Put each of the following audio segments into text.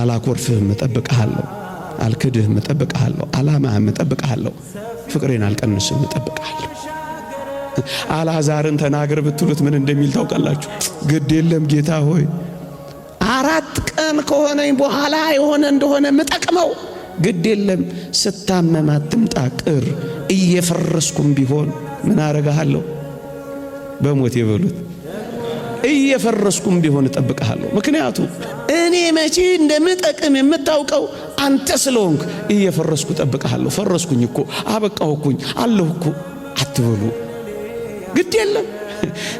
አላኮርፍህም እጠብቅሃለሁ፣ አልክድህም እጠብቅሃለሁ፣ ዓላማህም እጠብቅሃለሁ፣ ፍቅሬን አልቀንስም እጠብቅሃለሁ። አልዓዛርን ተናገር ብትሉት ምን እንደሚል ታውቃላችሁ? ግድ የለም ጌታ ሆይ 4 ቀን ከሆነኝ በኋላ የሆነ እንደሆነ ምጠቅመው ግድ የለም፣ ስታመም አትምጣ ቅር፣ እየፈረስኩም ቢሆን ምን አረጋለሁ? በሞት ይበሉት እየፈረስኩም ቢሆን እጠብቅሃለሁ። ምክንያቱም እኔ መቼ እንደምጠቅም የምታውቀው አንተ ስለሆንክ እየፈረስኩ እጠብቅሃለሁ። ፈረስኩኝ እኮ አበቃሁኝ አለሁ እኮ አትበሉ።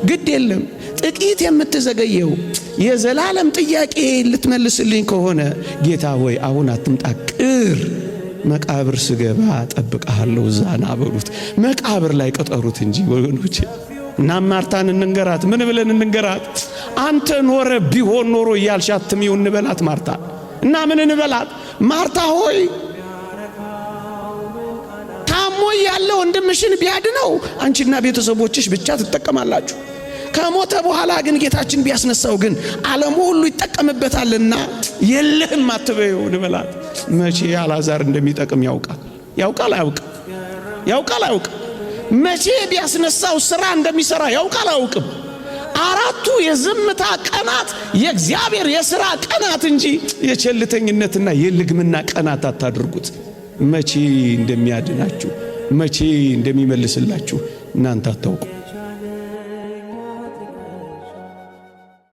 ግድ የለም ጥቂት የምትዘገየው የዘላለም ጥያቄ ልትመልስልኝ ከሆነ ጌታ ሆይ አሁን አትምጣ ቅር፣ መቃብር ስገባ እጠብቅሃለሁ ዛና በሉት። መቃብር ላይ ቀጠሩት እንጂ ወገኖቼ። እና ማርታን እንንገራት። ምን ብለን እንንገራት? አንተ ኖረ ቢሆን ኖሮ እያልሻት ትሚው እንበላት ማርታ። እና ምን እንበላት? ማርታ ሆይ ታሞ ያለው ወንድምሽን ቢያድነው አንቺና ቤተሰቦችሽ ብቻ ትጠቀማላችሁ። ከሞተ በኋላ ግን ጌታችን ቢያስነሳው ግን ዓለሙ ሁሉ ይጠቀምበታልና የለህም አትበይው እንበላት። መቼ አልዓዛር እንደሚጠቅም ያውቃል አያውቅም? መቼ ቢያስነሳው ሥራ እንደሚሰራ ያውቃል አያውቅም? 4ቱ የዝምታ ቀናት የእግዚአብሔር የሥራ ቀናት እንጂ የቸልተኝነትና የልግምና ቀናት አታድርጉት። መቼ እንደሚያድናችሁ መቼ እንደሚመልስላችሁ እናንተ አታውቁ።